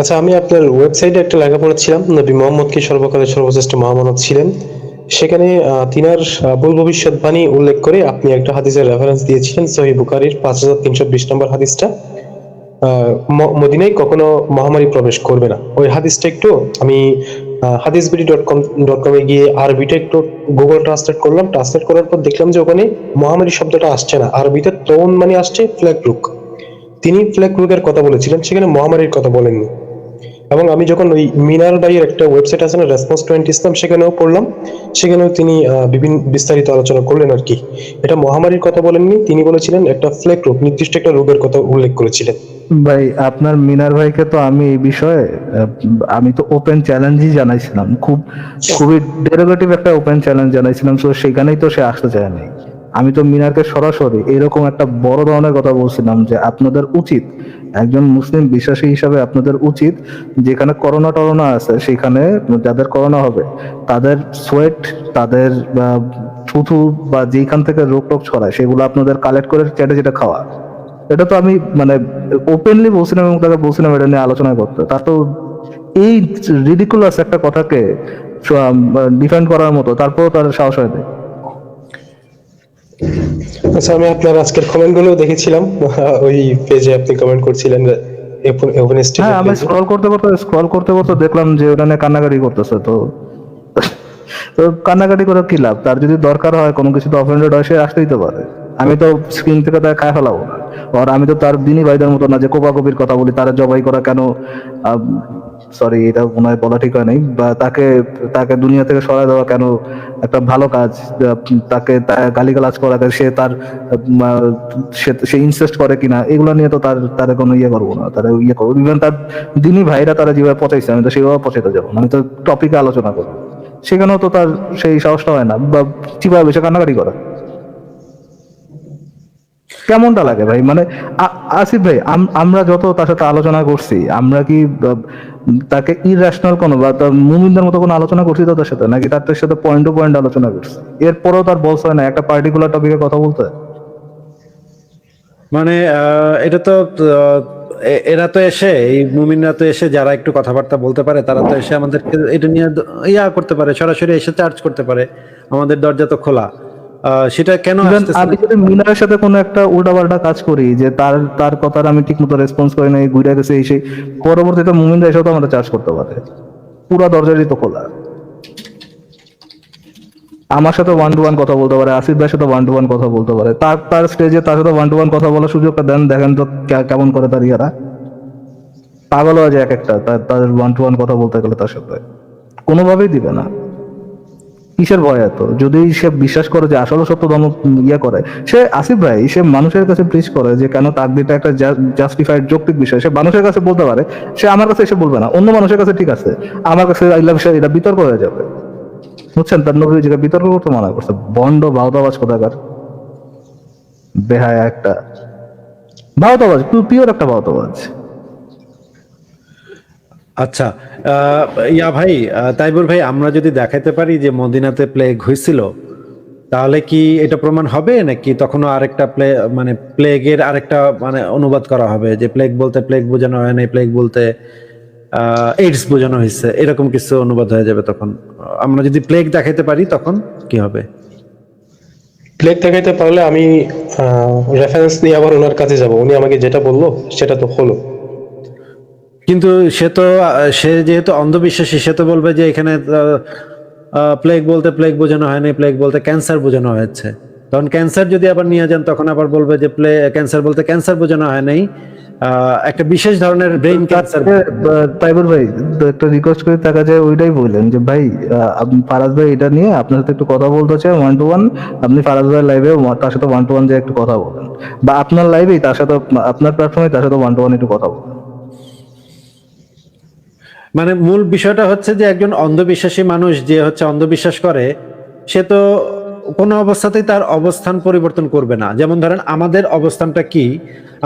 আচ্ছা, আমি আপনার ওয়েবসাইটে একটা লেখা পড়েছিলাম, নবী মোহাম্মদ কি সর্বকালের সর্বশ্রেষ্ঠ মহামানব ছিলেন। সেখানে তিনার ভুল ভবিষ্যৎবাণী উল্লেখ করে আপনি একটা হাদিসের রেফারেন্স দিয়েছিলেন, সহিহ বুখারীর 5320 নম্বর হাদিসটা। মদিনায় কখনো মহামারী প্রবেশ করবে না, ওই হাদিসটা একটু আমি hadisbidi.com এ গিয়ে আরবিটা একটু গুগল ট্রান্সলেট করলাম। ট্রান্সলেট করার পর দেখলাম যে ওখানে মহামারী শব্দটা আসছে না, আরবিতে তৌন মানে আসছে ফ্ল্যাগ রোগ। তিনি ফ্ল্যাগ রোগের কথা বলেছিলেন, সেখানে মহামারীর কথা বলেননি। এবং আমি যখন ওই মিনার ভাইয়ের একটা ওয়েবসাইট আছে না, রেসপন্স টোয়েন্টি ইসলাম, সেখানেও পড়লাম। সেখানেও তিনি বিভিন্ন বিস্তারিত আলোচনা করলেন আর কি। এটা মহামারীর কথা বলেননি, তিনি বলেছিলেন একটা ফ্লেক রোগ, নির্দিষ্ট একটা রোগের কথা উল্লেখ করেছিলেন। ভাই, আপনার মিনার ভাইকে তো আমি এই বিষয়ে আমি তো ওপেন চ্যালেঞ্জই জানাইছিলাম, খুবই ডেরোগেটিভ একটা ওপেন চ্যালেঞ্জ জানাইছিলাম, তো সেখানেই তো সে আসতে চায়নি। আমি তো মিনারকে সরাসরি এরকম একটা বড় ধরনের কথা বলছিলাম যে আপনাদের উচিত, একজন মুসলিম বিশ্বাসী হিসাবে আপনাদের উচিত, যেখানে করোনা টরোনা আছে সেখানে যাদের করোনা হবে তাদের সোয়েট, তাদের থুথু বা যেখান থেকে রোগ টোগ ছড়ায় সেগুলো আপনাদের কালেক্ট করে চেটে চেটে খাওয়া। এটা তো আমি মানে ওপেনলি বলছিলাম এবং তাকে বলছিলাম এটা নিয়ে আলোচনা করতে। তার তো এই রিডিকুলাস একটা কথাকে ডিফেন্ড করার মতো, তারপরেও তার সাহস হয় না। আচ্ছা, আমি আপনার আজকের কমেন্ট গুলো দেখেছিলাম, ওই পেজে আপনি কমেন্ট করছিলেন, ওপেন হ্যাঁ, স্টেজের আমি পেজে। স্ক্রল করতে দেখলাম যে ওটা নিয়ে কান্নাকাটি করতেছে। তো তো কান্নাকাটি করে কি লাভ? তার যদি দরকার হয়, কোনো কিছু অফেন্ডেড হয়, সে আসতেই তো পারে। আমি তো স্ক্রিন থেকে তাকে খায় ফেলাবো না। আর আমি তো তার দিনী ভাইদের মতো না যে কোপাকুপির কথা বলি, তারা জবাই করা কেন, সরি এটা মনে হয় বলা ঠিক হয় নাই, বা তাকে তাকে দুনিয়া থেকে সরাই দেওয়া কেন একটা ভালো কাজ, তাকে গালিগালাজ করা, সে তার সে ইনসেস্ট করে কিনা, এগুলো নিয়ে তো তার কোনো ইয়ে করবো না, তার ইয়ে করবো। ইভেন তার দিনী ভাইরা তারা যেভাবে পচাইছে, আমি তো সেভাবে পচাইতে যাবো না। আমি তো টপিকে আলোচনা করবো, সেখানেও তো তার সেই সাহসটা হয় না, বা চিপা বেশি কান্নাকাটি করা। কেমনটা লাগে ভাই? মানে আসিফ ভাই, আমরা যত তার সাথে আলোচনা করছি, আমরা কি তাকে ইররেশনাল কোনো বা তার মুমিনদের মতো কোনো আলোচনা করছি তো তার সাথে, নাকি তার সাথে পয়েন্ট টু পয়েন্ট আলোচনা করছি? এরপরেও তার বলছ হয় না একটা পার্টিকুলার টপিকে কথা বলতে। মানে এটা তো এরা তো এসে, এই মুমিনরা তো এসে, যারা একটু কথাবার্তা বলতে পারে তারা তো এসে আমাদেরকে এটা নিয়ে ইয়া করতে পারে, সরাসরি এসে চার্জ করতে পারে। আমাদের দরজা তো খোলা। সেটা কেন ইভেন আসতেছে আমি না? যদি মিনারের সাথে কোনো একটা উল্টাপাল্টা কাজ করি, যে তার তার কথার আমি ঠিক মতো রেসপন্স করি নাই, ঘুরে গেছে এই সেই, পরবর্তীতে মুমিনরা এসেও তো আমাদের চার্জ করতে পারে। পুরা দরজারই তো খোলা। আমার সাথে ওয়ান টু ওয়ান কথা বলতে পারে, আসিফ ভাইয়ের সাথে ওয়ান টু ওয়ান কথা বলতে পারে। তার তার স্টেজে তার সাথে ওয়ান টু ওয়ান কথা বলার সুযোগটা দেন, দেখেন তো কেমন করে তার ইয়ারা পাগল হয়ে যায় এক একটা। তার ওয়ান টু ওয়ান কথা বলতে গেলে তার সাথে কোনোভাবেই দিবে না। কিসের ভয় এত? যদি সে বিশ্বাস করে যে আসলে সত্য ধর্ম ইয়ে করে, সে আসিফ ভাই সে মানুষের কাছে প্রিচ করে যে কেন তাকদীরটা একটা জাস্টিফাইড যৌক্তিক বিষয়, সে মানুষের কাছে বলতে পারে। সে আমার কাছে এসে বলবে না, অন্য মানুষের কাছে ঠিক আছে, আমার কাছে আইলা বিষয় এটা বিতর্ক হয়ে যাবে। বুঝছেন? তার নবী যে বিতর্ক করতে মানা করছে। বন্ড ভাওতাবাজ কোথাকার, বেহায়া একটা ভাওতাবাজ, পিওর একটা ভাওতাবাজ। আচ্ছা, ইয়া ভাই, তাইবুল ভাই, আমরা যদি দেখাইতে পারি যে মদিনাতে প্লেগ হয়েছিল, তাহলে কি এটা প্রমাণ হবে, নাকি তখনও আরেকটা মানে প্লেগের আরেকটা মানে অনুবাদ করা হবে, যে প্লেগ বলতে প্লেগ বোঝানো হয় না, প্লেগ বলতে এইডস বোঝানো হয়েছে, এরকম কিছু অনুবাদ হয়ে যাবে তখন? আমরা যদি প্লেগ দেখাইতে পারি তখন কি হবে? প্লেগ দেখাইতে পারলে আমি রেফারেন্স নিয়ে আবার ওনার কাছে যাব, উনি আমাকে যেটা বললো সেটা তো হলো। কিন্তু সে যেহেতু অন্ধবিশ্বাসী, সে তো বলবে যে এখানে প্লেগ বলতে প্লেগ বোঝানো হয়নি, প্লেগ বলতে ক্যান্সার বোঝানো হয়েছে। তখন ক্যান্সার যদি আবার নিয়ে যান, তখন আবার বলবে যে ক্যান্সার বলতে ক্যান্সার বোঝানো হয় নাই, একটা বিশেষ ধরনের ব্রেইন ক্যান্সার। তাইবুর ভাই, একটা রিকোয়েস্ট করি, তার কাছে ওইটাই বললেন যে ভাই, আপনি ফারাজ ভাই এটা নিয়ে আপনার সাথে একটু কথা বলতে চাই ওয়ান টু ওয়ান। আপনি ফারাজ ভাই লাইভে তার সাথে ওয়ান টু ওয়ান যে একটু কথা বলেন, বা আপনার লাইভেই তার সাথে, আপনার প্ল্যাটফর্মে তার সাথে ওয়ান টু ওয়ান একটু কথা বলেন। মানে মূল বিষয়টা হচ্ছে যে একজন অন্ধবিশ্বাসী মানুষ যে হচ্ছে অন্ধবিশ্বাস করে, সে তো কোনো অবস্থাতেই তার অবস্থান পরিবর্তন করবে না। যেমন ধরেন আমাদের অবস্থানটা কি,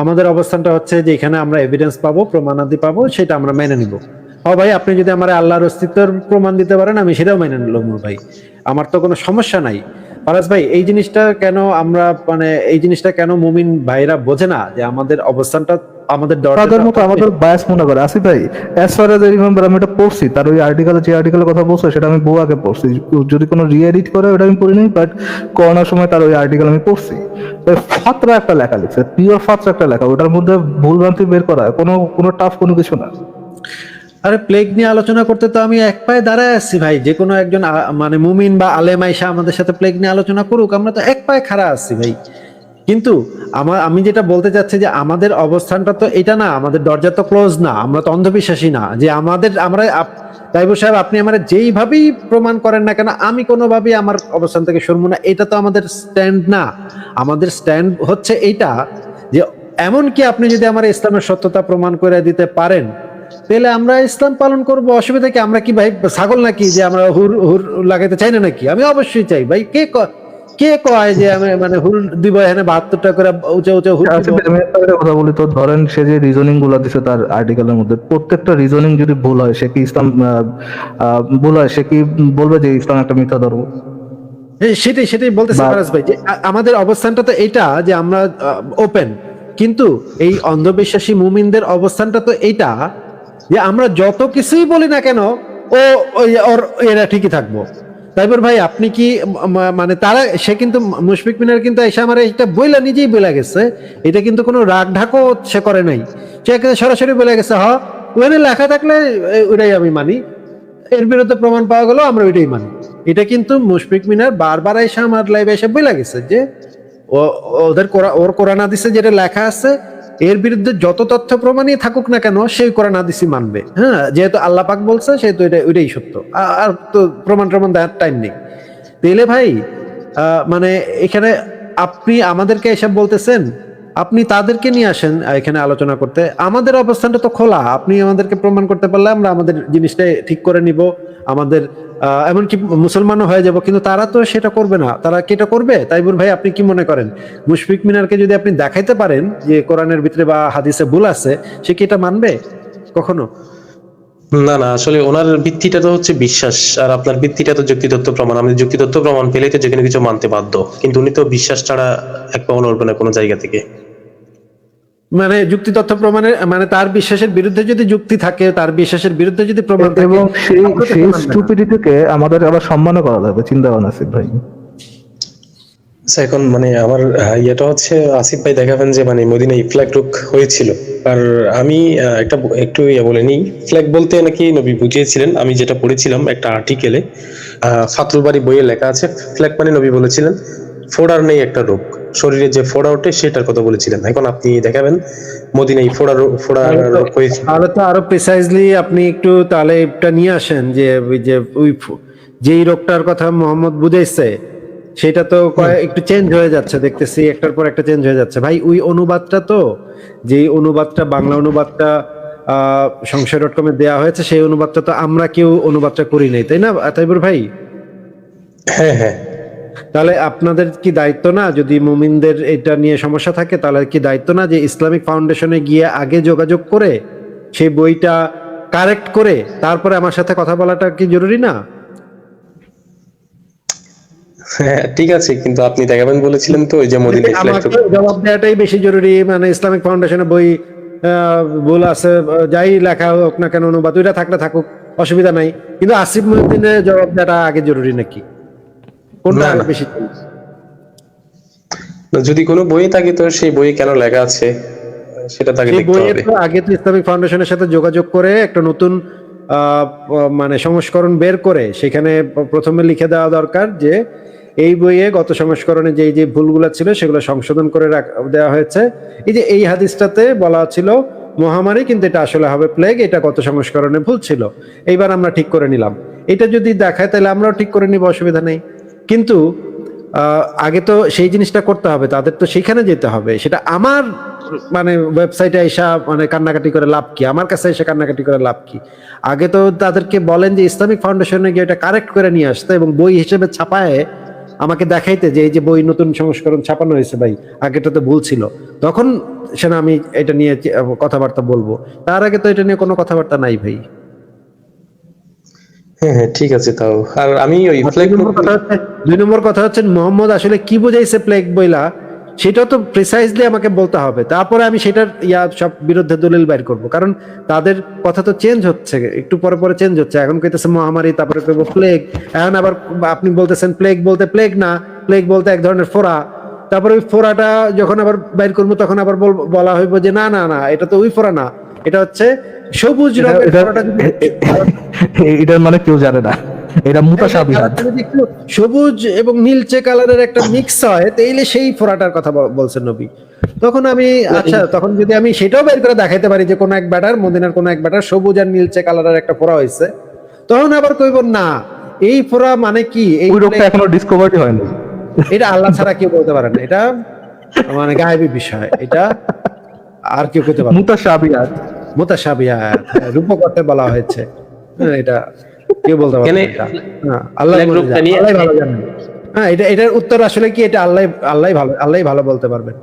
আমাদের অবস্থানটা হচ্ছে যে এখানে আমরা এভিডেন্স পাবো, প্রমাণাদি পাবো, সেটা আমরা মেনে নিব। ও ভাই, আপনি যদি আমার আল্লাহর অস্তিত্বের প্রমাণ দিতে পারেন, আমি সেটাও মেনে নিলাম ভাই, আমার তো কোনো সমস্যা নাই। ফারাজ ভাই, এই জিনিসটা কেন মুমিন ভাইরা বোঝে না, যে আমাদের অবস্থানটা আমাদের তাদের মতো দরজাটা আমাদের বায়াস মনে করে। আসিফ ভাই, অ্যাজ ফার এজ রিমেম্বার আমি এটা পড়ছি, তার ওই আর্টিকেলে যে আর্টিকেলের কথা বলছে সেটা আমি বহু আগে পড়ছি। যদি কোনো রি-এডিট করে ওটা আমি পড়িনি, বাট করোনার সময় তার ওই আর্টিকেল আমি পড়ছি। ফাতরা একটা লেখা লিখছে, পিওর ফাতরা একটা লেখা, ওটার মধ্যে ভুলভ্রান্তি বের করা কোনো কোনো টাফ কোনো কিছু না। আরে প্লেগ নিয়ে আলোচনা করতে তো আমি এক পায়ে দাঁড়ায় আসছি ভাই, যে কোনো একজন মানে মুমিন বা আলেম আইসা আমাদের সাথে প্লেগ নিয়ে আলোচনা করুক, আমরা তো এক পায়ে খাড়া আসছি ভাই। কিন্তু আমি যেটা বলতে চাচ্ছি যে আমাদের অবস্থানটা তো এটা না, আমাদের দরজা তো ক্লোজ না, আমরা তো অন্ধবিশ্বাসী না যে আমরা তাইবুর সাহেব আপনি আমার যেইভাবেই প্রমাণ করেন না কেন আমি কোনোভাবেই আমার অবস্থান থেকে সরবো না, এটা তো আমাদের স্ট্যান্ড না। আমাদের স্ট্যান্ড হচ্ছে এইটা যে এমনকি আপনি যদি আমার ইসলামের সত্যতা প্রমাণ করে দিতে পারেন তাহলে আমরা ইসলাম পালন করব, অসুবিধা কি? আমরা কি ভাই ছাগল নাকি যে আমরা হুর হুর লাগাইতে চাই না নাকি? আমি অবশ্যই চাই ভাই। কে কয় যে আমি মানে হুল দিব এখানে 72টা করে উঁচা উঁচা হুল আচ্ছা, দিব? আমি একটা কথা বলি তো, ধরেন সে যে রিজনিং গুলো দিছে তার আর্টিকেলের মধ্যে, প্রত্যেকটা রিজনিং যদি ভুল হয়, সে কি ইসলাম ভুল হয়, সে কি বলবে যে ইসলাম একটা মিথ্যা ধর্ম? সেটাই বলতেছি বা ফারাজ ভাই, যে আমাদের অবস্থানটা তো এইটা যে আমরা ওপেন, কিন্তু এই অন্ধবিশ্বাসী মুমিনদের অবস্থানটা তো এইটা যে আমরা যত কিছুই বলি না কেন এরা ঠিকই থাকবো। তাইবর ভাই আপনি কি মানে সে কিন্তু মুশফিক মিনার কিন্তু এসে আমার এটা বইলা নিজেই বইলা গেছে, এটা কিন্তু কোনো রাগ ঢাকও সে করে নাই, সে একেবারে সরাসরি বলে গেছে ওখানে লেখা থাকলে ওইটাই আমি মানি, এর বিরুদ্ধে প্রমাণ পাওয়া গেল আমরা ওইটাই মানি। এটা কিন্তু মুশফিক মিনার বারবার এসে আমার লাইভে এসে বইলা গেছে যে ওর কোরআন হাদিসে যেটা লেখা আছে এর বিরুদ্ধে যত তথ্য প্রমাণই থাকুক না কেন সেই কোরআন হাদিসই মানবে। হ্যাঁ, যেহেতু আল্লাহ পাক বলছে সেহেতু ওইটাই সত্য, আর তো প্রমাণ দেওয়ার টাইম নেই। তাইলে ভাই মানে এখানে আপনি আমাদেরকে এসব বলতেছেন, আপনি তাদেরকে নিয়ে আসেন এখানে আলোচনা করতে। আমাদের অবস্থানটা তো খোলা, আপনি আমাদেরকে প্রমাণ করতে পারলে আমরা আমাদের জিনিসটা ঠিক করে নিব, আমাদের এমনকি মুসলমানও হয়ে যাব। কিন্তু তারা তো সেটা করবে না। তারা কি এটা করবে? তাইবুর ভাই আপনি কি মনে করেন মুশফিক মিনারকে যদি আপনি দেখাইতে পারেন যে কোরআনের ভিতরে বা হাদিসে ভুল আছে, সে কি এটা মানবে কখনো? না না, আসলে ওনার ভিত্তিটা তো হচ্ছে বিশ্বাস, আর আপনার ভিত্তিটা তো যুক্তিতত্ত্ব প্রমাণ। আমি যুক্তিতত্ত্ব প্রমাণ পেলেই তো যেকোনো কিছু মানতে বাধ্য, কিন্তু উনি তো বিশ্বাস ছাড়া এক পাও নড়বে না কোনো জায়গা থেকে। মানে যুক্তি তথ্য প্রমাণের মানে তার বিশ্বাসের বিরুদ্ধে যদি যুক্তি থাকে, তার বিশ্বাসের বিরুদ্ধে যদি প্রমাণ থাকে, এবং সেই আপনি তো সেই মানবেন না। স্টুপিডিটিকে আমাদের আবার সম্মানও করা যাবে, চিন্তা করেন আসিফ ভাই। আচ্ছা, এখন মানে আমার ইয়েটা হচ্ছে, আসিফ ভাই দেখাবেন যে মানে মদিনায় ফ্ল্যাগ রুক হয়েছিল। আর আমি একটু বলে নিই, ফ্ল্যাগ বলতে নাকি নবী বুঝিয়েছিলেন, আমি যেটা পড়েছিলাম একটা আর্টিকেলে, ফাতুল বাড়ি বইয়ে লেখা আছে, ফ্ল্যাগ মানে নবী বলেছিলেন ফোড়ার নেই একটা রোগ, শরীরে যে ফোড়া ওঠে সেটার কথা বলেছিলেন। এখন আপনি দেখাবেন মদিনায় ফোড়া রোগ হয়েছিল। তাহলে তো আরো প্রিসাইজলি আপনি একটু তাহলে এটা নিয়ে আসেন যে যেই রোগটার কথা মোহাম্মদ বুঝাইছে সেটা তো একটু চেঞ্জ হয়ে যাচ্ছে দেখতেছি, একটার পর একটা চেঞ্জ হয়ে যাচ্ছে ভাই। ওই অনুবাদটা তো, যেই অনুবাদটা বাংলা অনুবাদটা সংশয়.com এ দেওয়া হয়েছে, সেই অনুবাদটা তো আমরা কেউ অনুবাদটা করি নাই, তাই না তাইবুর ভাই? হ্যাঁ হ্যাঁ, তাহলে আপনাদের কি দায়িত্ব না, যদি মুমিনদের এটা নিয়ে সমস্যা থাকে তাহলে কি দায়িত্ব না যে ইসলামিক ফাউন্ডেশনে গিয়ে আগে যোগাযোগ করে সেই বইটা কারেক্ট করে তারপরে আমার সাথে কথা বলাটা কি জরুরি না? হ্যাঁ ঠিক আছে, কিন্তু আপনি দেখাবেন বলেছিলেন তো ওই যে মদিনায় ফ্ল্যাগ আমাকে জবাব দেওয়াটাই বেশি জরুরি। মানে ইসলামিক ফাউন্ডেশনের বই ভুল আছে, যাই লেখা হোক না কেন অনুবাদ, ওইটা থাকলে থাকুক, অসুবিধা নাই, কিন্তু আসিফ মহিউদ্দিনের জবাব দেওয়াটা আগে জরুরি নাকি? কোনটা না, না। বেশি? যদি কোনো বই থাকে তো সেই বইয়ে কেন লেখা আছে সেটা তাকে সেই দেখতে বইয়ে হবে। তো আগে তো ইসলামিক ফাউন্ডেশনের সাথে যোগাযোগ করে একটা নতুন মানে সংস্করণ বের করে সেখানে প্রথমে লিখে দেওয়া দরকার যে এই বইয়ে গত সংস্করণে যে যে ভুলগুলো ছিল সেগুলো সংশোধন করে দেওয়া হয়েছে। এই যে এই হাদিসটাতে বলা ছিল মহামারী, কিন্তু এটা আসলে হবে প্লেগ, এটা গত সংস্করণে ভুল ছিল, এইবার আমরা ঠিক করে নিলাম। এটা যদি দেখায় তাহলে আমরাও ঠিক করে নিব, অসুবিধা নেই। কিন্তু আগে তো সেই জিনিসটা করতে হবে, তাদের তো সেখানে যেতে হবে। সেটা আমার মানে ওয়েবসাইটে এসে মানে কান্নাকাটি করে লাভ কি? আমার কাছে এসে কান্নাকাটি করে লাভ কি? আগে তো তাদেরকে বলেন যে ইসলামিক ফাউন্ডেশনে গিয়ে এটা কারেক্ট করে নিয়ে আসতে এবং বই হিসেবে ছাপায় আমাকে দেখাইতে যে এই যে বই নতুন সংস্করণ ছাপানো হয়েছে ভাই, আগেটা তো ভুল ছিল, তখন সেটা আমি এটা নিয়ে কথাবার্তা বলবো। তার আগে তো এটা নিয়ে কোনো কথাবার্তা নাই ভাই। হ্যাঁ হ্যাঁ ঠিক আছে, তাও আর আমি ওই আর ফ্ল্যাগ দুই নম্বর কথা হচ্ছে মোহাম্মদ আসলে কি বুঝাইছে প্লেগ বইলা সেটা তো প্রিসাইজলি আমাকে বলতে হবে, তারপরে আমি সেটার সব বিরুদ্ধে দলিল বাইর করব, কারণ তাদের কথা তো চেঞ্জ হচ্ছে, একটু পরে পরে চেঞ্জ হচ্ছে। এখন কইতেছে মহামারী, তারপরে কইবো প্লেগ, এখন আবার আপনি বলতেছেন প্লেগ বলতে প্লেগ না, প্লেগ বলতে এক ধরনের ফোড়া। তারপরে ওই ফোড়াটা যখন আবার বাইর করবো তখন আবার বলা হইব যে না না না, এটা তো ওই ফোড়া না, এটা হচ্ছে সবুজ রঙের ফোড়াটা। এটার মানে কেউ জানে না, এটা মুতাশাবিহাত। যদি একটু সবুজ এবং নীলচে কালারের একটা মিক্স হয় তাইলে সেই ফোড়াটার কথা বলছেন নবী। তখন আমি আচ্ছা, তখন যদি আমি সেটাও বের করে দেখাইতে পারি যে কোন এক ব্যাটার, মদিনার কোন এক ব্যাটার সবুজ আর নীলচে কালারের একটা ফোড়া হয়েছে, তখন আবার কইব না এই ফোড়া মানে কি, এই ওই রোগটা এখনো ডিসকভারি হয়নি। এটা আল্লাহ ছাড়া কেউ বলতে পারে না, এটা মানে গায়েবী বিষয়, এটা আর কেউ করতে পারে না। মুতাশাবিহাত। মুতাশাবিহাত, রূপকথা বলা হয়েছে, এটা কেউ বলতে পারে না। এখানে এটা আল্লাহ flag রূপটা নিয়ে ভালো জানেন। হ্যাঁ, এটার উত্তর আসলে কি, এটা আল্লাহ ভালো বলতে পারবেন।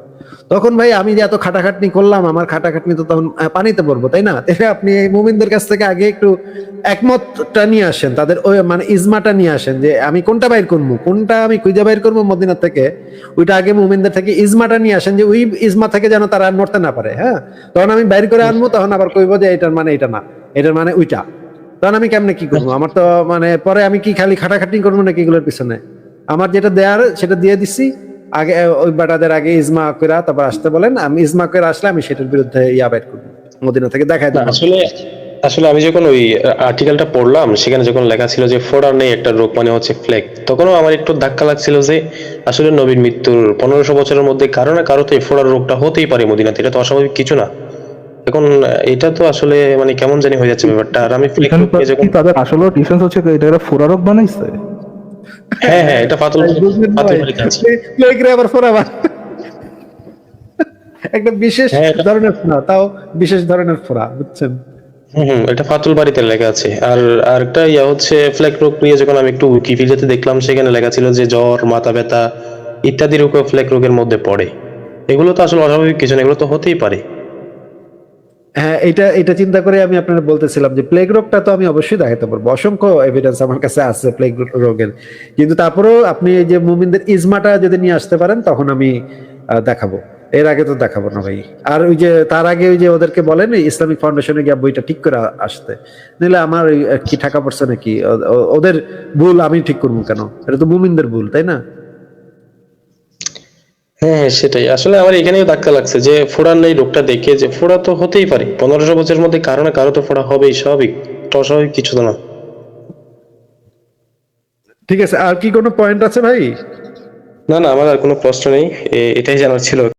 তখন ভাই আমি যে এত খাটাখাটনি করলাম, আমার খাটাখাটনি তো তখন পানিতে পড়বো, তাই না? তাহলে আপনি এই মুমিনদের কাছ থেকে আগে একটু একমতটা নিয়ে আসেন, তাদের ওই মানে ইজমাটা নিয়ে আসেন, যে আমি কোনটা বাইর করবো, কোনটা আমি খুঁজে বাইর করবো মদিনা থেকে, ওইটা আগে মুমিনদের থেকে ইজমাটা নিয়ে আসেন, যে ওই ইজমা থেকে যেন তারা নড়তে না পারে। হ্যাঁ, তখন আমি বাইর করে আনবো, তখন আবার কইবো যে এটার মানে এটা না, এটার মানে ওইটা। তখন আমি কেমনে কি করবো? আমার তো মানে পরে আমি কি খালি খাটাখাটনি করবো নাকি এগুলোর পিছনে? আমার যেটা দেয়ার সেটা দিয়ে দিছি, আগে ওই বাটাদের আগে ইজমা করে তারপর আসতে বলেন, আমি ইজমা করে আসলে আমি সেটার বিরুদ্ধে বাইর করবো, মদিনা থেকে দেখাই দেবো। আসলে আসলে আমি যখন ওই আর্টিকেলটা পড়লাম, সেখানে যখন লেখা ছিল যে ফোড়া নেই একটা রোগ মানে হচ্ছে ফ্লেগ, তখনও আমার একটু ধাক্কা লাগছিল যে আসলে নবীর মৃত্যুর 1500 বছরের মধ্যে কারো না কারো তো এই ফোড়ার রোগটা হতেই পারে মদিনাতে, এটা তো অস্বাভাবিক কিছু না। এখন এটা তো আসলে মানে কেমন জানি হয়ে যাচ্ছে ব্যাপারটা। আর আমি ফ্লেগ এখানে রোগ নিয়ে যখন কি তাদের আসলে ডিফারেন্স হচ্ছে এটা একটা ফোড়া রোগ বানাইছে? হ্যাঁ হ্যাঁ, এটা পাতলবাড়িতে আছে। প্লেগরে আবার ফোড়া একটা বিশেষ হ্যাঁ, ধরনের ফোড়া, তাও বিশেষ ধরনের ফোড়া, বুঝছেন? এটা ফাতুলবাড়িতে লেখা আছে। আর আরেকটা হচ্ছে ফ্লেগ রোগ নিয়ে যখন আমি একটু উইকিপিডিয়াতে দেখলাম, সেখানে লেখা ছিল যে জ্বর, মাথা ব্যথা ইত্যাদি রোগও ফ্লেগ রোগের মধ্যে পড়ে। এগুলো তো আসলে অস্বাভাবিক কিছু না, এগুলো তো হতেই পারে। হ্যাঁ, এটা চিন্তা করে আমি আপনাদের বলতেছিলাম যে প্লেগ রোগটা তো আমি অবশ্যই দেখাতে পারবো, অসংখ্য এভিডেন্স আমার কাছে আছে প্লেগ রোগের। কিন্তু তারপরেও আপনি এই যে মুমিনদের ইজমাটা যদি নিয়ে আসতে পারেন তখন আমি দেখাবো, এর আগে তো দেখাবো না ভাই। আর ওই যে তার আগে ওই যে ওদেরকে বলেন ইসলামিক ফাউন্ডেশনে গিয়ে বইটা ঠিক করে আসতে, নিলে আমার ওই কি টাকা পড়ছে নাকি, ওদের ভুল আমি ঠিক করবো কেন? এটা তো মুমিনদের ভুল, তাই না? হ্যাঁ সেটাই, আসলে আমার এখানেও ধাক্কা লাগছে যে ফোড়ার নেই রোগটা দেখে, যে ফোড়া তো হতেই পারে 1500 বছরের মধ্যে কারো না কারো তো ফোড়া হবেই, স্বাভাবিক, এটা অস্বাভাবিক কিছু তো না। ঠিক আছে, আর কি কোনো পয়েন্ট আছে ভাই? না না, আমার আর কোনো প্রশ্ন নেই, এটাই জানার ছিল।